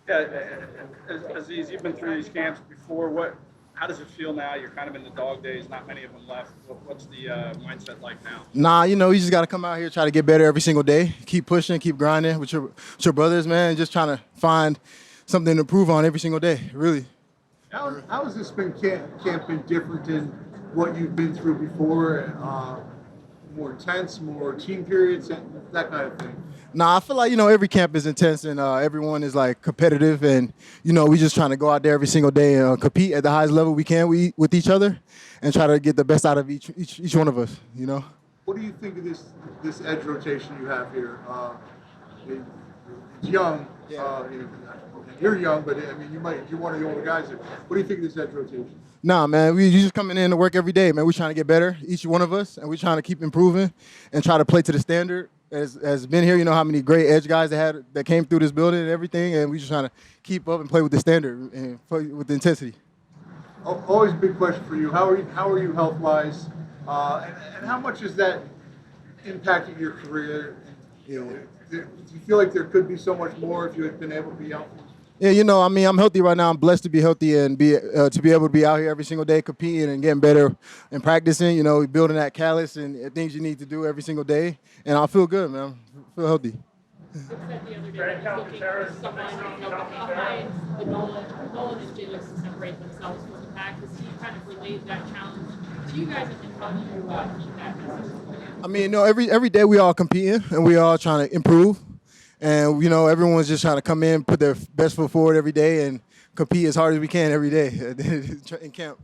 Yeah, Azeez, you've been through these camps before. How does it feel now? You're kind of in the dog days. Not many of them left. What's the mindset like now? Nah, you just got to come out here, try to get better every single day. Keep pushing, keep grinding with your brothers, man. Just trying to find something to improve on every single day, really. How has this been camp been different than what you've been through before? More intense, more team periods, and that kind of thing. Nah, I feel like, every camp is intense and everyone is like competitive and, we just trying to go out there every single day and compete at the highest level we can with each other and try to get the best out of each one of us. What do you think of this edge rotation you have here? It's young. Yeah. You're young, but I mean, you're one of the older guys here. What do you think of this edge rotation? Nah, man, we just coming in to work every day, man. We're trying to get better, each one of us, and we're trying to keep improving and try to play to the standard. As been here, you know how many great edge guys that came through this building and everything, and we just trying to keep up and play with the standard and play with the intensity. Always a big question for you. How are you health wise, and how much is that impacting your career? Do you feel like there could be so much more if you had been able to be healthy? Yeah, I'm healthy right now. I'm blessed to be healthy and to be able to be out here every single day competing and getting better and practicing, building that callus and things you need to do every single day. And I feel good, man. I feel healthy. You said the other day that you're looking for someone, behind the Nolan and Jalen to separate themselves from the pack. Has he kind of relayed that challenge to you guys, and how do you keep that message? I mean, every day we all competing and we all trying to improve. And, everyone's just trying to come in, put their best foot forward every day and compete as hard as we can every day in camp.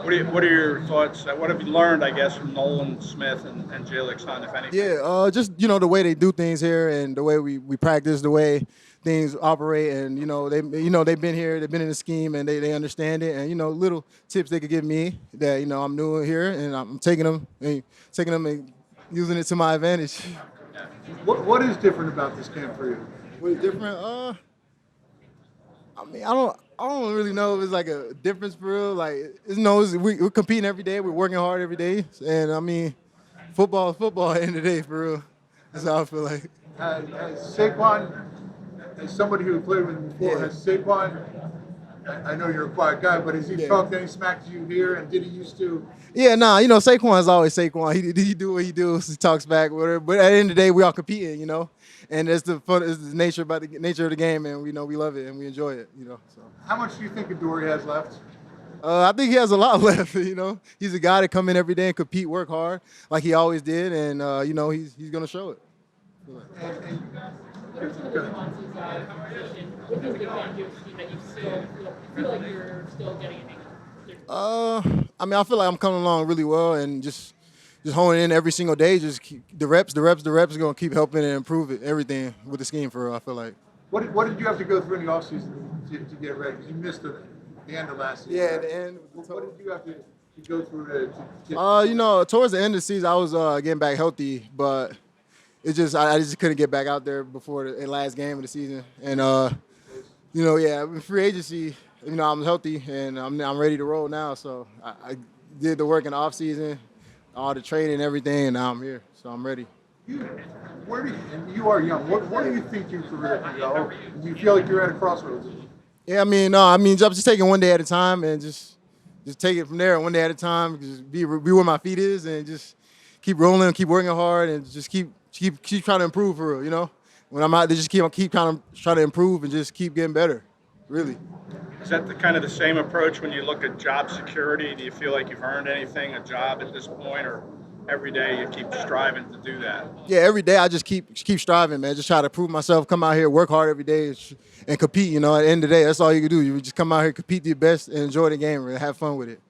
What are your thoughts? What have you learned, I guess, from Nolan Smith and Jalik's son, if anything? Yeah, just, the way they do things here and the way we practice, the way things operate. And, they've been here, they've been in the scheme and they understand it. And, little tips they could give me that, I'm new here and I'm taking them and using it to my advantage. What is different about this camp for you? What is different? I mean, I don't really know if it's like a difference for real. Like, we're competing every day. We're working hard every day. And, I mean, football is football at the end of the day, for real. That's how I feel like. Has Saquon, as somebody who played with him before, has Saquon, I know you're a quiet guy, but has he talked any smack to you here, and did he used to? Yeah, Saquon is always Saquon. He do what he does. He talks back, whatever. But at the end of the day, we all competing, and it's the fun, it's the nature of the game, and we love it and we enjoy it, So. How much do you think Adoree has left? I think he has a lot left. He's a guy that come in every day and compete, work hard like he always did, and he's gonna show it. What are some of the nuances of competition within the Bengals that you still feel like you're still getting a hang of? I mean, I feel like I'm coming along really well and just honing in every single day. Just keep the reps are gonna keep helping and improve everything with the scheme for real. I feel like. What did you have to go through in the offseason to get ready? Because you missed the end of last season. Yeah, the end. What did you have to go through to get? Towards the end of the season, I was getting back healthy, but it's just I just couldn't get back out there before the last game of the season. And with free agency, I'm healthy and I'm ready to roll now. So I did the work in the off season, all the training and everything, and now I'm here. So I'm ready. And you are young. Where do you think your career can go? Do you feel like you're at a crossroads? Yeah, I'm just taking one day at a time and just take it from there, one day at a time. Just be where my feet is and just keep rolling, keep working hard, and just keep trying to improve for real. When I'm out there, just keep trying to improve and just keep getting better, really. Is that the same approach when you look at job security? Do you feel like you've earned anything, a job at this point, or every day you keep striving to do that? Yeah, every day I just keep striving, man. Just try to prove myself, come out here, work hard every day, and compete. At the end of the day, that's all you can do. You just come out here, compete to your best, and enjoy the game, and have fun with it.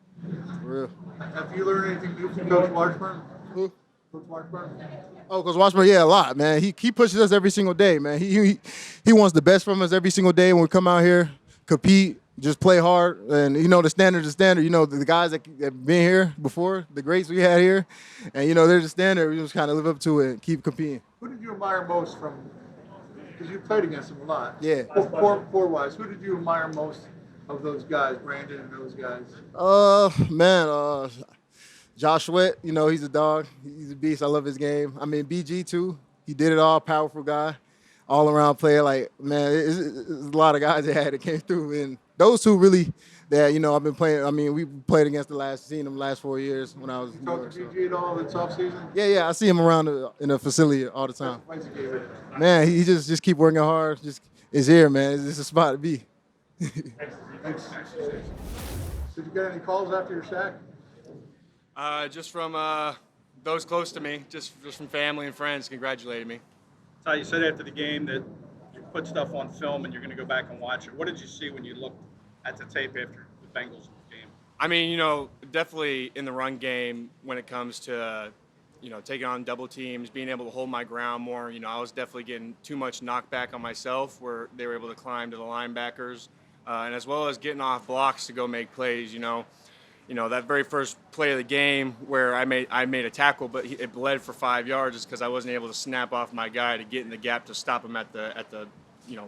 For real. Have you learned anything new from Coach Washburn? Who? Coach Washburn? Oh, Coach Washburn, yeah, a lot, man. He pushes us every single day, man. He wants the best from us every single day when we come out here, compete, just play hard. And, the standard is the standard. The guys that have been here before, the greats we had here, and, they're the standard. We just kind of live up to it and keep competing. Who did you admire most from, because you played against them a lot. Yeah. Core-wise, who did you admire most of those guys, Brandon and those guys? Josh Sweat, he's a dog. He's a beast. I love his game. I mean, BG too. He did it all. Powerful guy. all-around player. Like, man, it's a lot of guys that came through, and those two really that I've been playing. I mean, we played against seen them the last 4 years when I was You in New talk York. to So. BG at all this offseason? Yeah, I see him around in the facility all the time. Man, he just keep working hard. Just is here, man. It's a spot to be. Thanks. Did you get any calls after your sack? Just from those close to me, just from family and friends, congratulating me. Ty, you said after the game that you put stuff on film and you're going to go back and watch it. What did you see when you looked at the tape after the Bengals game? I mean, definitely in the run game when it comes to, taking on double teams, being able to hold my ground more. I was definitely getting too much knockback on myself where they were able to climb to the linebackers, and as well as getting off blocks to go make plays. That very first play of the game where I made a tackle, but it bled for 5 yards just because I wasn't able to snap off my guy to get in the gap to stop him at the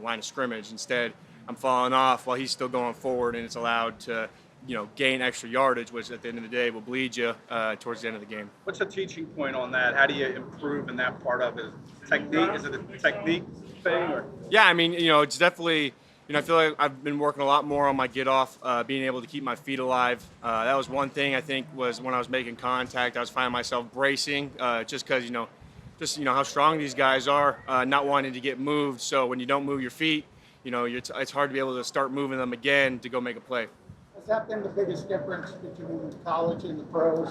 line of scrimmage. Instead, I'm falling off while he's still going forward, and it's allowed to gain extra yardage, which at the end of the day will bleed you towards the end of the game. What's a teaching point on that? How do you improve in that part of it? Technique? Is it a technique thing? Or? Yeah, I mean, it's definitely. I feel like I've been working a lot more on my get off, being able to keep my feet alive. That was one thing I think was when I was making contact, I was finding myself bracing just because, how strong these guys are, not wanting to get moved. So when you don't move your feet, it's hard to be able to start moving them again to go make a play. Has that been the biggest difference between college and the pros?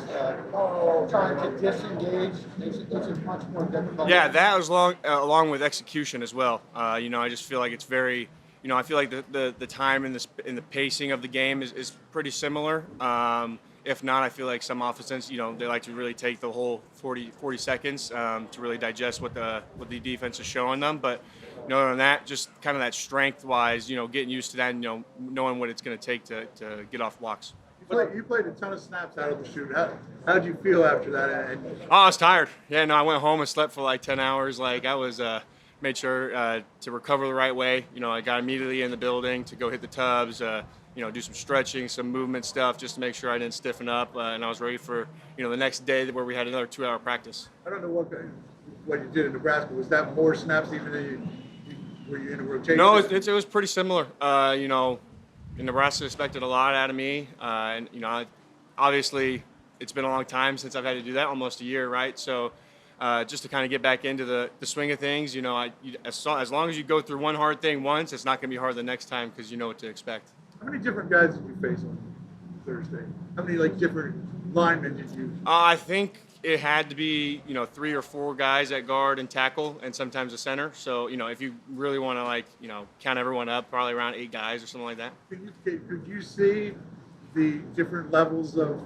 Trying to disengage is it much more difficult? Yeah, that was along with execution as well. I just feel like it's very. I feel like the time and the pacing of the game is pretty similar. If not, I feel like some offenses, they like to really take the whole 40 seconds to really digest what the defense is showing them. But other than that, just kind of that strength-wise, getting used to that and knowing what it's going to take to get off blocks. You played a ton of snaps out of the chute. How did you feel after that? I was tired. Yeah, no, I went home and slept for like 10 hours. Like I was. Made sure to recover the right way. I got immediately in the building to go hit the tubs, do some stretching, some movement stuff just to make sure I didn't stiffen up, and I was ready for, the next day where we had another 2-hour practice. I don't know what you did in Nebraska. Was that more snaps even than were you in a rotation? No, it was pretty similar. In Nebraska expected a lot out of me, and obviously it's been a long time since I've had to do that, almost a year, right? So. Just to kind of get back into the swing of things, as long as you go through one hard thing once, it's not going to be hard the next time because you know what to expect. How many different guys did you face on Thursday? How many different linemen did you? I think it had to be 3 or 4 guys at guard and tackle, and sometimes a center. So if you really want to count everyone up, probably around 8 guys or something like that. Could you see the different levels of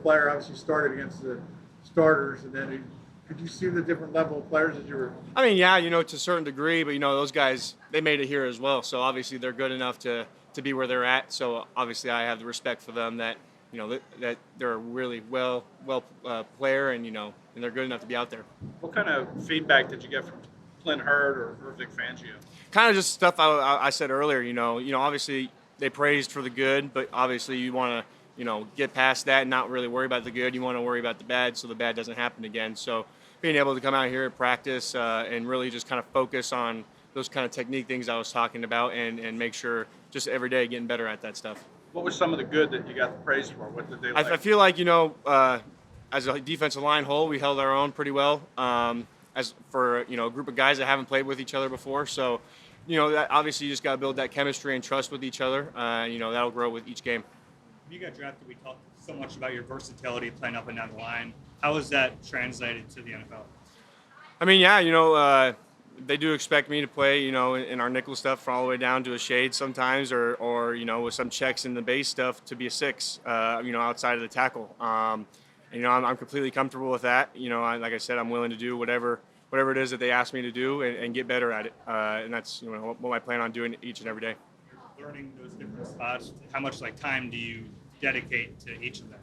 player? Obviously, you started against the starters, and then. Could you see the different level of players that you were? I mean, yeah, to a certain degree, but those guys, they made it here as well. So obviously they're good enough to be where they're at. So obviously I have the respect for them that that they're a really well player and they're good enough to be out there. What kind of feedback did you get from Clint Hurd or Vic Fangio? Kind of just stuff I said earlier. Obviously they praised for the good, but obviously you want to. Get past that and not really worry about the good. You want to worry about the bad so the bad doesn't happen again. So being able to come out here and practice and really just kind of focus on those kind of technique things I was talking about and make sure just every day getting better at that stuff. What was some of the good that you got the praise for? What did they like? I feel like, as a defensive line whole, we held our own pretty well as for, a group of guys that haven't played with each other before. So, that obviously you just got to build that chemistry and trust with each other. That'll grow with each game. When you got drafted, we talked so much about your versatility playing up and down the line. How has that translated to the NFL? I mean, yeah, they do expect me to play, in our nickel stuff all the way down to a shade sometimes or with some checks in the base stuff to be a 6, outside of the tackle. I'm completely comfortable with that. Like I said, I'm willing to do whatever it is that they ask me to do and get better at it. And that's what I plan on doing each and every day. Learning those different spots, how much time do you dedicate to each of them?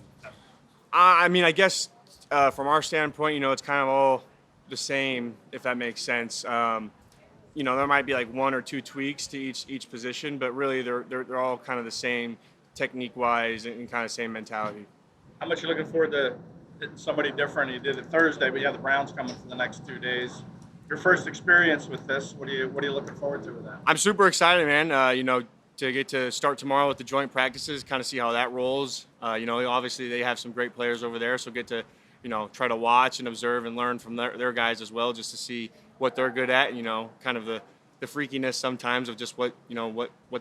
I mean, I guess from our standpoint, it's kind of all the same, if that makes sense. There might be 1 or 2 tweaks to each position, but really they're all kind of the same technique-wise and kind of same mentality. How much are you looking forward to somebody different? You did it Thursday, but you have the Browns coming for the next 2 days. your first experience with this. What are you looking forward to with that? I'm super excited, man. To get to start tomorrow with the joint practices, kind of see how that rolls. Obviously they have some great players over there, so get to, try to watch and observe and learn from their guys as well, just to see what they're good at. Kind of the freakiness sometimes of just what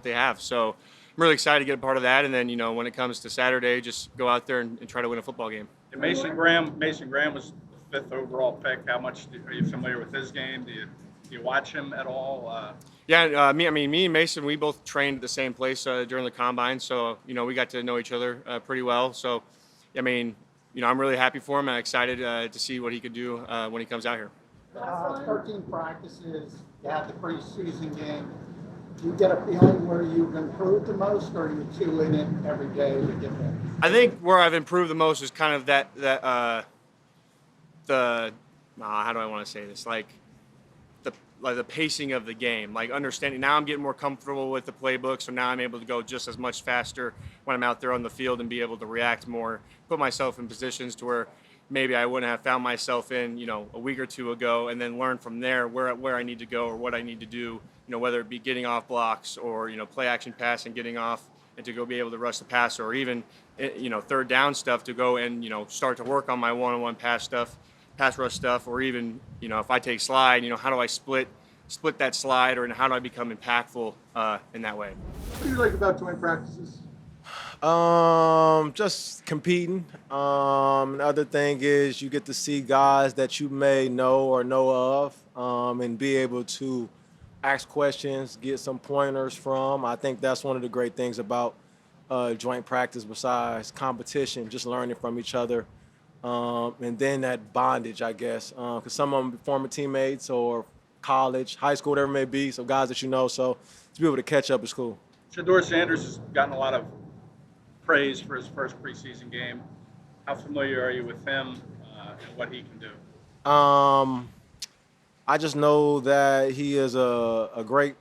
they have. So I'm really excited to get a part of that. And then, when it comes to Saturday, just go out there and try to win a football game. And Mason Graham was the 5th overall pick. How much are you familiar with his game? Do you watch him at all? Me and Mason, we both trained at the same place during the combine, so we got to know each other pretty well. So, I'm really happy for him. I'm excited to see what he could do when he comes out here. 13 practices, you had the preseason game. Do you get a feeling where you've improved the most, or are you two in it every day to get there? I think where I've improved the most is kind of how do I want to say this? Like the pacing of the game, like understanding. Now I'm getting more comfortable with the playbook, so now I'm able to go just as much faster when I'm out there on the field and be able to react more, put myself in positions to where maybe I wouldn't have found myself in, a week or two ago, and then learn from there where I need to go or what I need to do, whether it be getting off blocks or, play action pass and getting off and to go be able to rush the passer, or even, third down stuff to go and, start to work on my one-on-one pass rush stuff, or even, if I take slide, how do I split that slide, or how do I become impactful in that way? What do you like about joint practices? Just competing. Another thing is you get to see guys that you may know of, and be able to ask questions, get some pointers from. I think that's one of the great things about joint practice, besides competition, just learning from each other. And then that bondage, I guess, because some of them former teammates or college, high school, whatever it may be, so guys that you know. So to be able to catch up is cool. Shedeur Sanders has gotten a lot of praise for his first preseason game. How familiar are you with him and what he can do? I just know that he is a great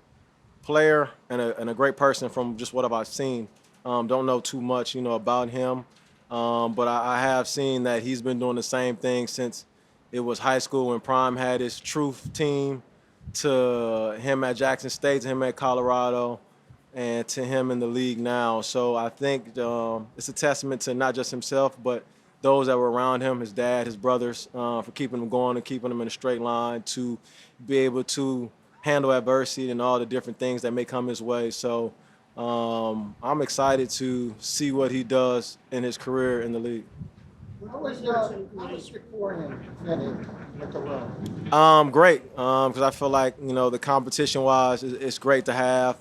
player and a great person from just what I've seen. Don't know too much, about him, but I have seen that he's been doing the same thing since it was high school when Prime had his Truth team, to him at Jackson State, to him at Colorado, and to him in the league now. So I think it's a testament to not just himself, but those that were around him, his dad, his brothers, for keeping him going and keeping him in a straight line, to be able to handle adversity and all the different things that may come his way. So I'm excited to see what he does in his career in the league. How was your coordinator fitting with the room? Great, because I feel like, the competition-wise, it's great to have.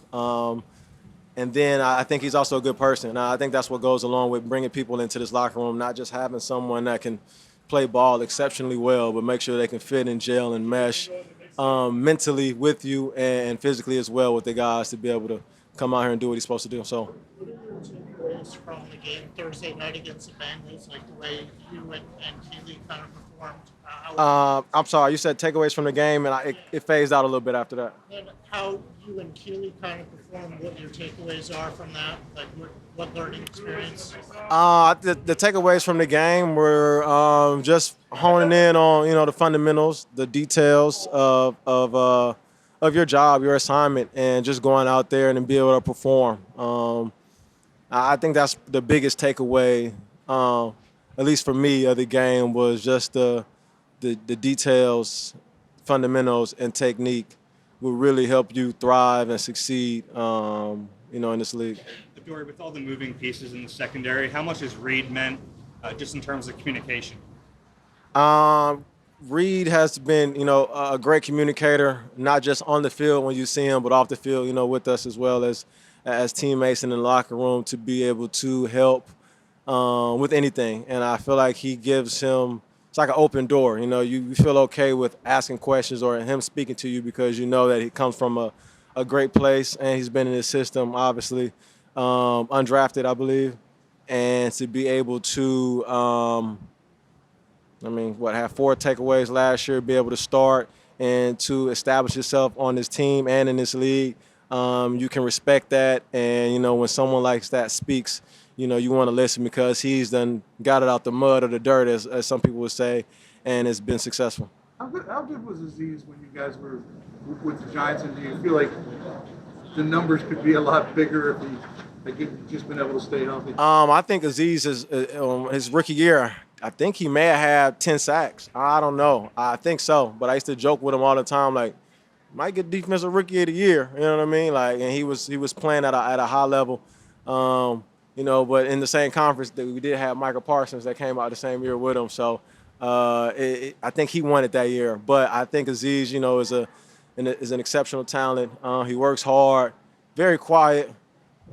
And then I think he's also a good person. I think that's what goes along with bringing people into this locker room, not just having someone that can play ball exceptionally well, but make sure they can fit and gel and mesh mentally with you and physically as well with the guys to be able to come out here and do what he's supposed to do. So. What are your takeaways from the game Thursday night against the Bengals, like the way you and Kelee kind of performed? I'm sorry, you said takeaways from the game, and it phased out a little bit after that. And how you and Kelee kind of performed, what your takeaways are from that, like what learning experience? The takeaways from the game were just honing in on, the fundamentals, the details of your job, your assignment, and just going out there and be able to perform. I think that's the biggest takeaway, at least for me, of the game, was just the details, fundamentals, and technique will really help you thrive and succeed, in this league. Adoree, with all the moving pieces in the secondary, how much has Reed meant just in terms of communication? Reed has been, a great communicator, not just on the field when you see him, but off the field, with us as well as teammates in the locker room, to be able to help with anything. And I feel like he gives him, it's like an open door. You feel okay with asking questions or him speaking to you because you know that he comes from a great place and he's been in his system, obviously, undrafted, I believe. And to be able to, have 4 takeaways last year, be able to start and to establish yourself on this team and in this league. You can respect that. And, when someone like that speaks, you want to listen because he's done got it out the mud or the dirt, as some people would say, and it's been successful. How good was Azeez when you guys were with the Giants, and do you feel like the numbers could be a lot bigger if he'd just been able to stay healthy? I think Azeez is his rookie year. I think he may have had 10 sacks. I don't know. I think so. But I used to joke with him all the time, like, might get defensive rookie of the year. You know what I mean? Like, and he was playing at a high level. But in the same conference that we did have Michael Parsons that came out the same year with him. So I think he won it that year. But I think Azeez, is an exceptional talent. He works hard, very quiet,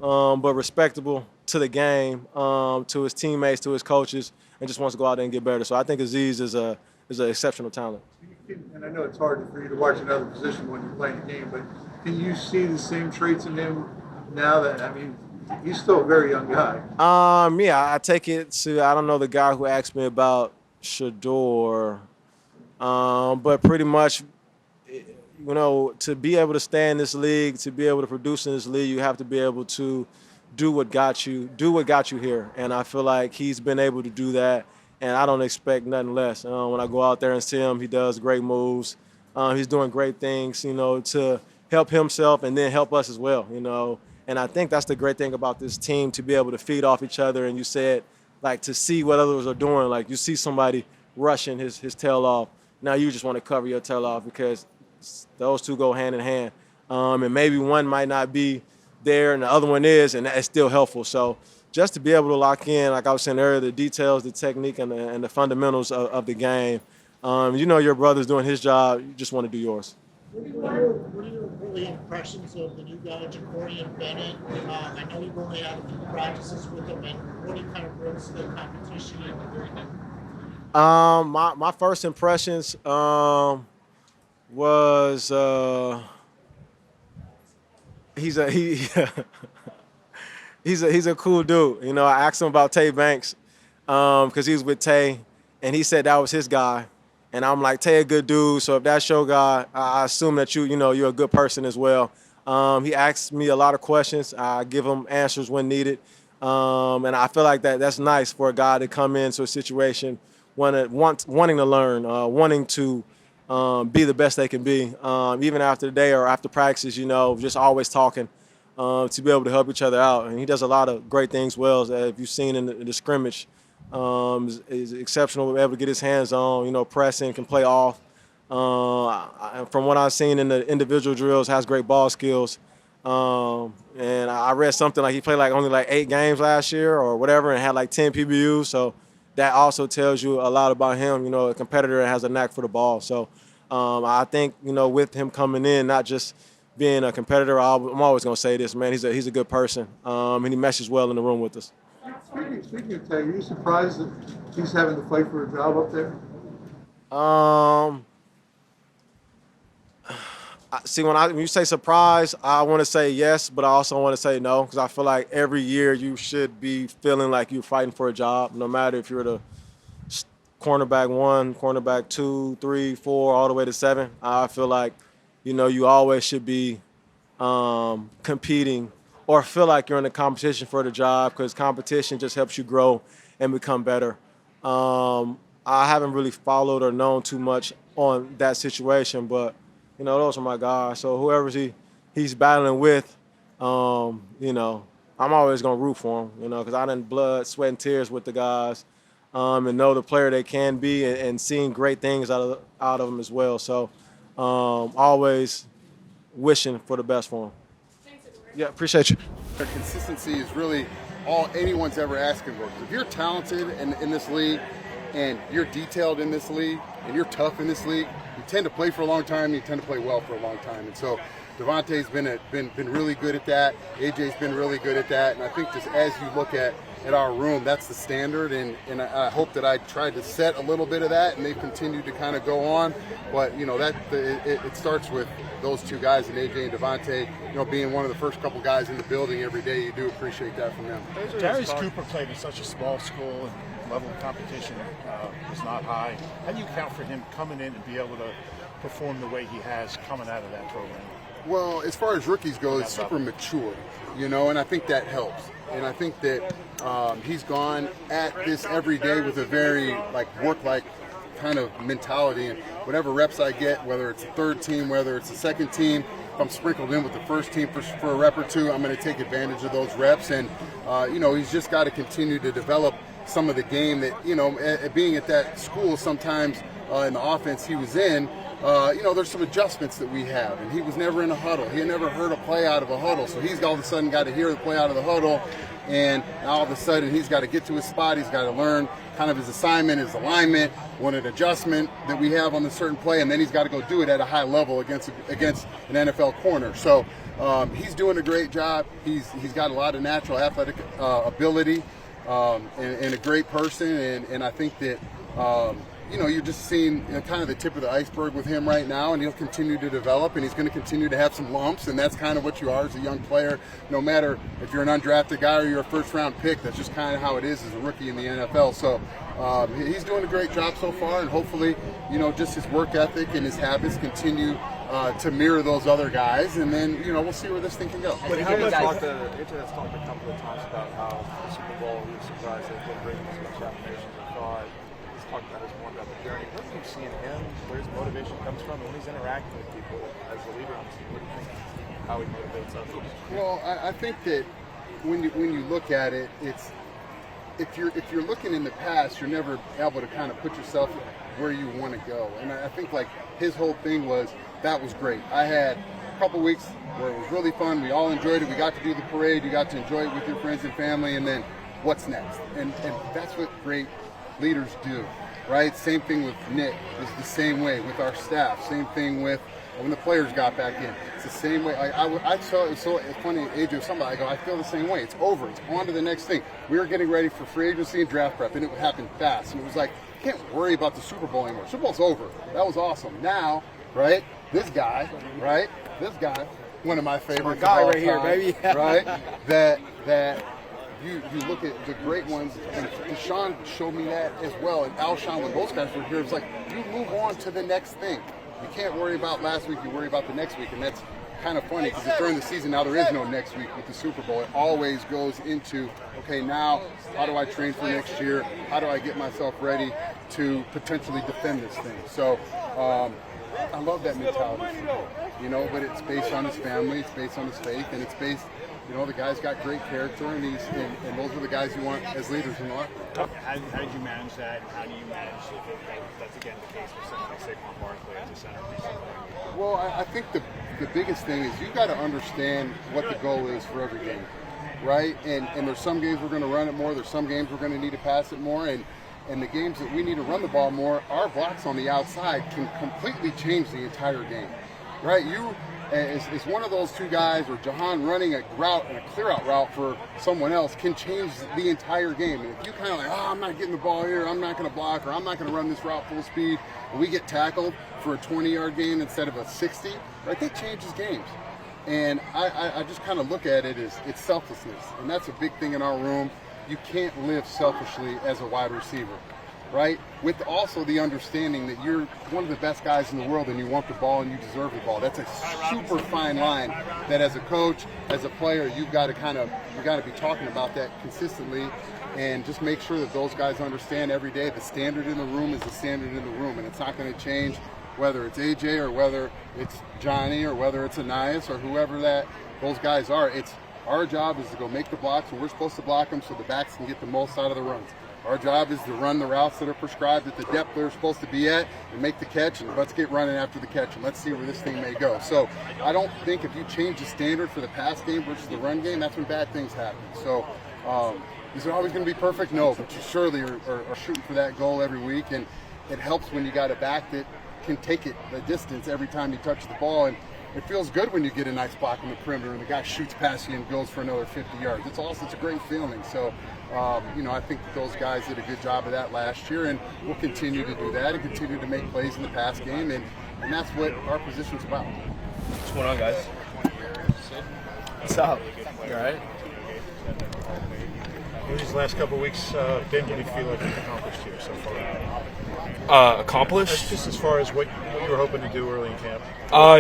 but respectable to the game, to his teammates, to his coaches, and just wants to go out there and get better. So I think Azeez is an exceptional talent. And I know it's hard for you to watch another position when you're playing a game, but can you see the same traits in him now that, I mean, he's still a very young guy? Yeah, I take it to, I don't know the guy who asked me about Shador, but pretty much, to be able to stay in this league, to be able to produce in this league, you have to be able to do what got you here. And I feel like he's been able to do that, and I don't expect nothing less. When I go out there and see him, he does great moves. He's doing great things, to help himself and then help us as well, And I think that's the great thing about this team, to be able to feed off each other. And you said, like, to see what others are doing. Like, you see somebody rushing his tail off. Now you just want to cover your tail off because those two go hand in hand. And maybe one might not be there and the other one is, and it's still helpful. So just to be able to lock in, like I was saying earlier, the details, the technique, and the fundamentals of the game. Your brother's doing his job. You just want to do yours. What are your early impressions of the new guy, Ja'Cory and Bennett? I know you've only had a few practices with him, and what he kind of brings to the competition. My first impressions was he's a cool dude. I asked him about Tay Banks because he was with Tay, and he said that was his guy. And I'm like, Tay, a good dude. So if that's your guy, I assume that you're a good person as well. He asks me a lot of questions. I give him answers when needed. And I feel like that's nice for a guy to come into a situation wanting to learn, wanting to be the best they can be, even after the day or after practices, just always talking to be able to help each other out. And he does a lot of great things well, as if you've seen in the scrimmage. Is exceptional, able to get his hands on, pressing, can play off. From what I've seen in the individual drills, has great ball skills. And I read something like he played only 8 games last year or whatever and had 10 PBUs. So that also tells you a lot about him, a competitor that has a knack for the ball. So I think, with him coming in, not just being a competitor, I'm always going to say this, man, he's a good person, and he meshes well in the room with us. Speaking of Tay, are you surprised that he's having to fight for a job up there? See, when you say surprise, I want to say yes, but I also want to say no, because I feel like every year you should be feeling like you're fighting for a job, no matter if you're the cornerback 1, cornerback 2, 3, 4, all the way to 7. I feel like, you always should be competing or feel like you're in a competition for the job, because competition just helps you grow and become better. I haven't really followed or known too much on that situation, but those are my guys. So whoever he's battling with, I'm always gonna root for him, because I done blood, sweat, and tears with the guys, and know the player they can be, and seeing great things out of them as well. So always wishing for the best for him. Yeah, appreciate you. Consistency is really all anyone's ever asking for. If you're talented in this league, and you're detailed in this league, and you're tough in this league, you tend to play for a long time. You tend to play well for a long time. And so Devontae's been really good at that. AJ's been really good at that. And I think just as you look at our room, that's the standard. And I hope that I tried to set a little bit of that, and they've continued to kind of go on. But it starts with those two guys, and AJ and Devontae, being one of the first couple guys in the building every day. You do appreciate that from them. Darius Cooper played in such a small school, and level of competition was not high. How do you account for him coming in and be able to perform the way he has coming out of that program? Well, as far as rookies go, it's super mature, and I think that helps. And I think that he's gone at this every day with a very work-like kind of mentality, and whatever reps I get, whether it's a third team, whether it's a second team, if I'm sprinkled in with the first team for a rep or two, I'm going to take advantage of those reps. And he's just got to continue to develop some of the game that, being at that school sometimes in the offense he was in, there's some adjustments that we have, and he was never in a huddle. He had never heard a play out of a huddle, so he's all of a sudden got to hear the play out of the huddle, and now all of a sudden he's got to get to his spot. He's got to learn kind of his assignment, his alignment, what an adjustment that we have on the certain play, and then he's got to go do it at a high level against an NFL corner. So he's doing a great job. He's got a lot of natural athletic ability, and a great person, and I think that you're just seeing kind of the tip of the iceberg with him right now, and he'll continue to develop, and he's going to continue to have some lumps, and that's kind of what you are as a young player. No matter if you're an undrafted guy or you're a first-round pick, that's just kind of how it is as a rookie in the NFL. So he's doing a great job so far, and hopefully, just his work ethic and his habits continue to mirror those other guys, and then, we'll see where this thing can go. But AJ has talked a couple of times about how the Super Bowl, he was surprised they couldn't bring as much affirmation as they thought. He's talked about more about the journey. What do you see in him? Where his motivation comes from? And when he's interacting with people as a leader on the team, what do you think? How he motivates others? Well, I think that when you look at it, it's if you're looking in the past, you're never able to kind of put yourself where you want to go. And I think like his whole thing was, that was great. I had a couple weeks where it was really fun. We all enjoyed it. We got to do the parade. You got to enjoy it with your friends and family. And then what's next? And that's what great leaders do, right? Same thing with Nick. It's the same way with our staff. Same thing with when the players got back in. It's the same way. I saw it so funny. AJ, somebody, I feel the same way. It's over. It's on to the next thing. We were getting ready for free agency and draft prep, and it would happen fast. And it was like, you can't worry about the Super Bowl anymore. Super Bowl's over. That was awesome. Now, right? This guy, one of my favorites. My guy of all right here, time, baby. Right? That you look at the great ones, and Deshaun showed me that as well. And Alshon, when those guys were here, it's like you move on to the next thing. You can't worry about last week, you worry about the next week. And that's kind of funny because during the season now there is no next week with the Super Bowl. It always goes into, okay, now how do I train for next year? How do I get myself ready to potentially defend this thing? So I love that mentality, but it's based on his family, it's based on his faith, and it's based, the guy's got great character, and those are the guys you want as leaders in the locker room. How did you manage that, and how do you manage if that's again the case with someone like Saquon Barkley as a centerpiece? Well, I think the biggest thing is you've got to understand what the goal is for every game, right? And there's some games we're going to run it more, there's some games we're going to need to pass it more, and the games that we need to run the ball more, our blocks on the outside can completely change the entire game, right? It's one of those two guys, or Jahan running a route and a clear-out route for someone else can change the entire game. And if you kind of like, I'm not getting the ball here, I'm not going to block, or I'm not going to run this route full speed, and we get tackled for a 20-yard gain instead of a 60, right, that changes games. And I just kind of look at it as it's selflessness, and that's a big thing in our room. You can't live selfishly as a wide receiver, right? With also the understanding that you're one of the best guys in the world and you want the ball and you deserve the ball. That's a super fine line that as a coach, as a player, you got to be talking about that consistently, and just make sure that those guys understand every day the standard in the room is the standard in the room, and it's not going to change whether it's AJ or whether it's Johnny or whether it's Anais or whoever those guys are. It's our job is to go make the blocks, and we're supposed to block them so the backs can get the most out of the runs. Our job is to run the routes that are prescribed at the depth they're supposed to be at and make the catch, and let's get running after the catch, and let's see where this thing may go. So I don't think if you change the standard for the pass game versus the run game, that's when bad things happen. So is it always going to be perfect? No, but you surely are shooting for that goal every week, and it helps when you got a back that can take it the distance every time you touch the ball, and it feels good when you get a nice block on the perimeter and the guy shoots past you and goes for another 50 yards. It's a great feeling. So, I think that those guys did a good job of that last year, and we'll continue to do that and continue to make plays in the pass game, and that's what our position's about. What's going on, guys? What's up? You all right? These last couple of weeks, Ben, what do you feel like you've accomplished here so far? Accomplished? Just as far as what you were hoping to do early in camp.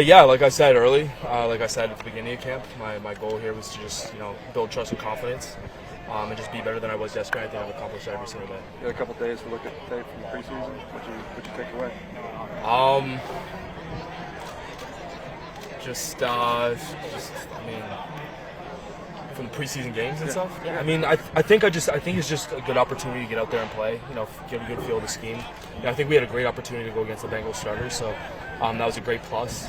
Yeah, like I said early, like I said at the beginning of camp, my goal here was to just build trust and confidence, and just be better than I was yesterday. I think I've accomplished that every single day. You had a couple days to look at the tape from the preseason. What'd you take away? I mean, from the preseason games and stuff. Yeah. I mean, I think it's just a good opportunity to get out there and play. Get a good feel of the scheme. I think we had a great opportunity to go against the Bengals starters, so that was a great plus.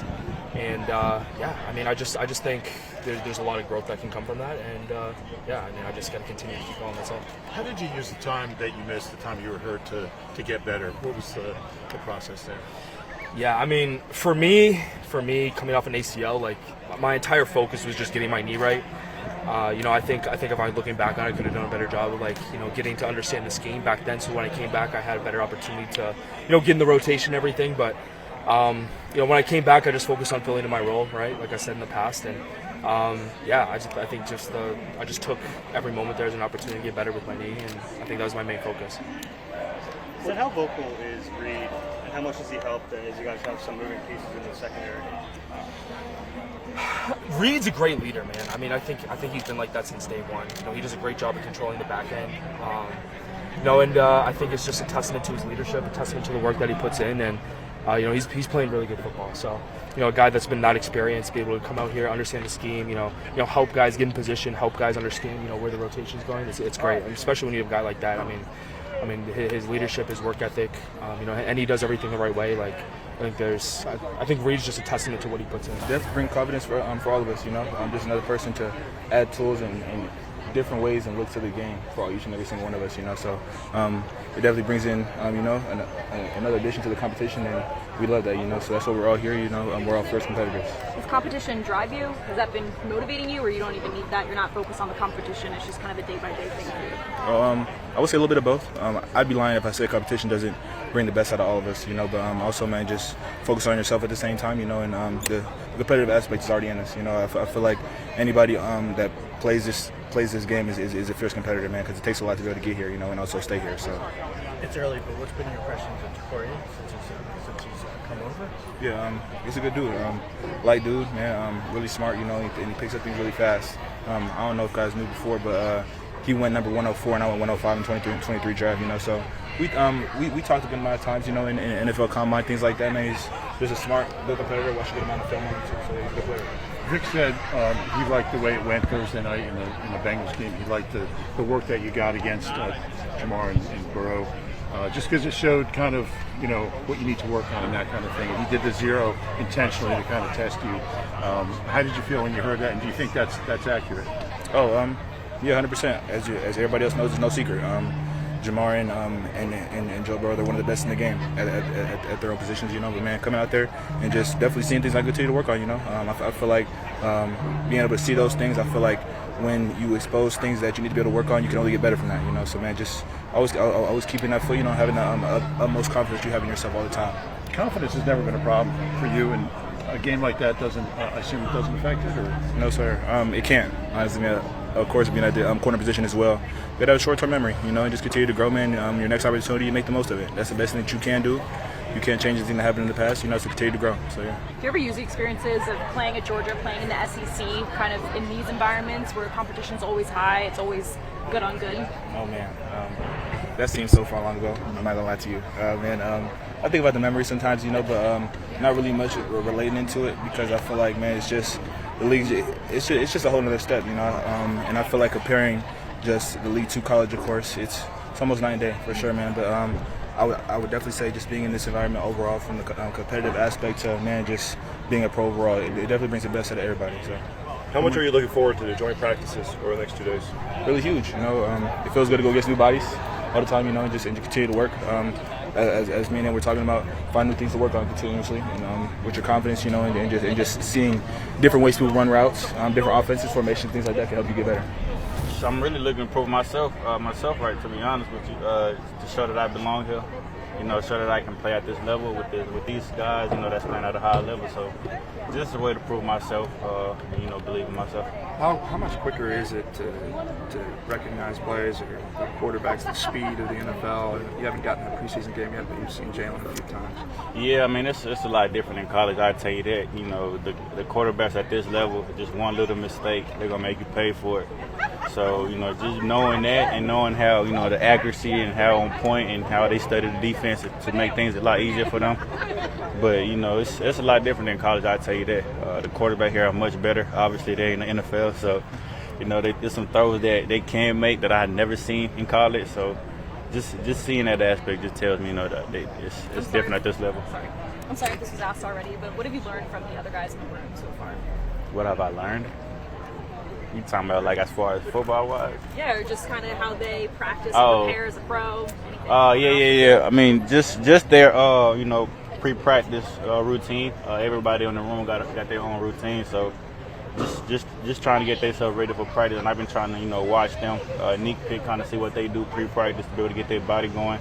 And I mean, I just think there's a lot of growth that can come from that. And I mean, I just got to continue to keep going. That's all. How did you use the time that you missed, the time you were hurt, to get better? What was the process there? Yeah, I mean, for me, coming off an ACL, like my entire focus was just getting my knee right. I think if I'm looking back on it, I could have done a better job of getting to understand the scheme back then. So when I came back, I had a better opportunity to get in the rotation and everything. But when I came back, I just focused on filling in my role, right? Like I said in the past, and I just took every moment there as an opportunity to get better with my knee, and I think that was my main focus. So how vocal is Reed, and how much does he help as you guys have some moving pieces in the secondary? Reed's a great leader, man. I mean, I think he's been like that since day one. He does a great job of controlling the back end. I think it's just a testament to his leadership, a testament to the work that he puts in, and he's playing really good football. So, a guy that's been that experienced, be able to come out here, understand the scheme, help guys get in position, help guys understand, where the rotation's going. It's great, and especially when you have a guy like that. I mean, his leadership, his work ethic, and he does everything the right way. Like, I think Reed's just a testament to what he puts in. Definitely bring confidence for all of us. Just another person to add tools and different ways and look to the game for each and every single one of us. So it definitely brings in another addition to the competition, and we love that. So that's why we're all here. We're all fierce competitors. Does competition drive you? Has that been motivating you, or you don't even need that? You're not focused on the competition. It's just kind of a day-by-day thing for you. I would say a little bit of both. I'd be lying if I said competition doesn't bring the best out of all of us, but also, man, just focus on yourself at the same time, and the competitive aspect is already in us. I feel like anybody that plays this game is a fierce competitor, man, because it takes a lot to be able to get here, and also stay here. So it's early, but what's been your impressions of Corey since he's come over? Yeah, he's a good dude. Light dude, man. Really smart, and he picks up things really fast. I don't know if guys knew before, but he went number 104 and I went 105 in 23 draft, so we talked a good amount of times, in NFL combine, things like that, man. He's just a smart, good competitor. Watch a good amount of film on him too, so he's a good player. Vic said he liked the way it went Thursday night in the Bengals game. He liked the work that you got against Jamar and Burrow, just because it showed kind of what you need to work on and that kind of thing. And he did the zero intentionally to kind of test you. How did you feel when you heard that? And do you think that's accurate? Yeah, 100%. As everybody else knows, it's no secret. Jamar and Joe Burrow, they're one of the best in the game at their own positions, But man, coming out there and just definitely seeing things I continue to work on, I feel like being able to see those things, I feel like when you expose things that you need to be able to work on, you can only get better from that, So man, just always keeping that foot, having the utmost confidence you have in yourself all the time. Confidence has never been a problem for you, and a game like that doesn't, I assume it doesn't affect it, or? No, sir. It can't, honestly, man. Of course, being at the corner position as well. You gotta have a short-term memory, and just continue to grow, man. Your next opportunity, you make the most of it. That's the best thing that you can do. You can't change anything that happened in the past, so continue to grow. So yeah. Do you ever use the experiences of playing at Georgia, playing in the SEC, kind of in these environments where competition's always high, it's always good on good? Oh man, that seems so far long ago. I'm not gonna lie to you, man. I think about the memories sometimes, but not really much relating into it because I feel like, man, it's just the league. It's just a whole other step, and I feel like comparing just the league to college, of course, it's almost night and day for sure, man. But I would definitely say just being in this environment overall, from the competitive aspect to, man, just being a pro overall, it definitely brings the best out of everybody. So. How much are you looking forward to the joint practices over the next 2 days? Really huge. It feels good to go against new bodies all the time, and just continue to work. As me and him we're talking about, find new things to work on continuously, and with your confidence, and just seeing different ways people run routes, different offenses, formations, things like that can help you get better. I'm really looking to prove myself right, to be honest with you, to show that I belong here. so that I can play at this level with these guys, that's playing at a high level. So just a way to prove myself, and, believe in myself. How much quicker is it to recognize players or quarterbacks, the speed of the NFL? You haven't gotten a preseason game yet, but you've seen Jalen a few times. Yeah, I mean, it's a lot different in college, I tell you that. The quarterbacks at this level, just one little mistake, they're going to make you pay for it. So, just knowing that and knowing how, the accuracy and how on point and how they study the defense to make things a lot easier for them. But, it's a lot different in college, I tell you that. The quarterback here are much better. Obviously, they're in the NFL. So, there's some throws that they can make that I had never seen in college. So, just seeing that aspect just tells me, that it's different at this level. I'm sorry if this was asked already, but what have you learned from the other guys in the room so far? What have I learned? You talking about like as far as football-wise? Yeah, or just kind of how they practice and prepare as a pro. Yeah. I mean, just their pre-practice routine. Everybody in the room got their own routine, so just trying to get themselves ready for practice. And I've been trying to watch them, sneak peek, kind of see what they do pre-practice to be able to get their body going.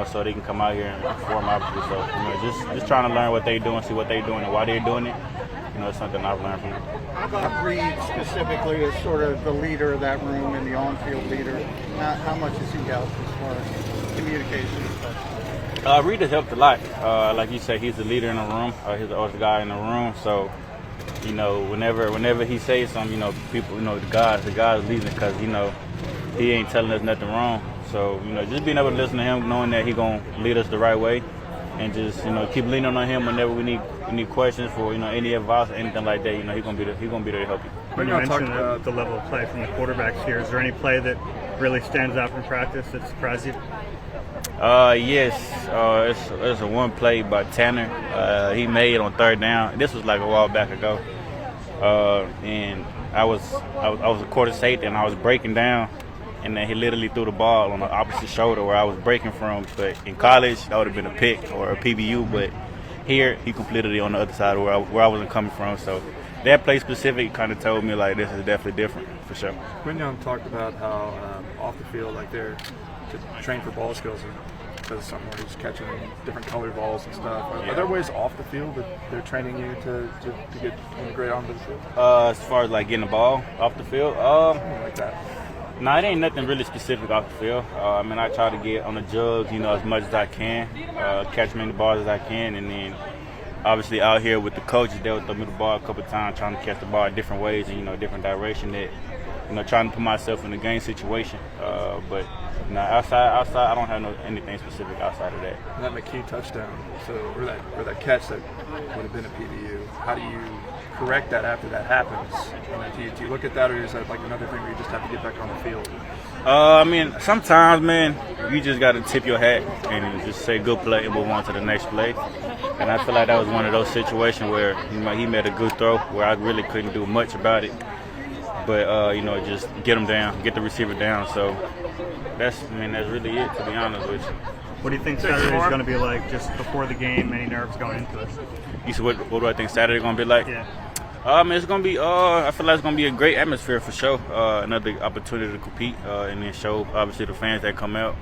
So they can come out here and perform obviously. So just trying to learn what they do and see what they're doing and why they're doing it. It's something I've learned from them. How about Reed specifically as sort of the leader of that room and the on-field leader? How much has he helped as far as communication? Reed has helped a lot. Like you said, he's the leader in the room. He's the oldest guy in the room. So, whenever he says something, people, the guy's leading it because, he ain't telling us nothing wrong. So, just being able to listen to him, knowing that he's going to lead us the right way. And just keep leaning on him whenever we need questions for any advice or anything like that. He's gonna be there to help you. When you mentioned the level of play from the quarterbacks here, is there any play that really stands out from practice that surprised you? Yes. There's a one play by Tanner. He made on third down. This was like a while back ago, and I was a quarter safety and I was breaking down. And then he literally threw the ball on the opposite shoulder where I was breaking from. But in college, that would have been a pick or a PBU. But here, he completed it on the other side where I wasn't coming from. So that play specific kind of told me, like, this is definitely different, for sure. Quinyon talked about how off the field, like, they're to train for ball skills. Does something where he's catching different colored balls and stuff. Are there ways off the field that they're training you to get integrate onto the field? As far as, like, getting the ball off the field? Like that. No, it ain't nothing really specific off the field. I try to get on the jugs, as much as I can, catch as many balls as I can, and then obviously out here with the coaches, they'll throw me the ball a couple of times, trying to catch the ball in different ways and different direction. That trying to put myself in a game situation. But outside, I don't have anything specific outside of that. And that McKee touchdown, or that catch that would have been a PBU. How do you correct that after that happens? Do you look at that, or is that like another thing where you just have to get back on the field? Sometimes, man, you just got to tip your hat and just say good play and move on to the next play. And I feel like that was one of those situations where he made a good throw where I really couldn't do much about it. But just get him down, get the receiver down. So that's really it, to be honest with you. What do you think Saturday is going to be like just before the game? Any nerves going into it? You said, what do I think Saturday is going to be like? Yeah. It's going to be, I feel like it's going to be a great atmosphere for sure. Another opportunity to compete and then show, obviously, the fans that come out,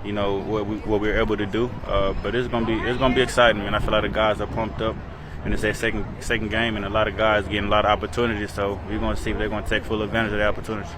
what we're able to do. But it's going to be exciting, man. I feel like the guys are pumped up. And it's their second game, and a lot of guys getting a lot of opportunities. So we're going to see if they're going to take full advantage of the opportunities.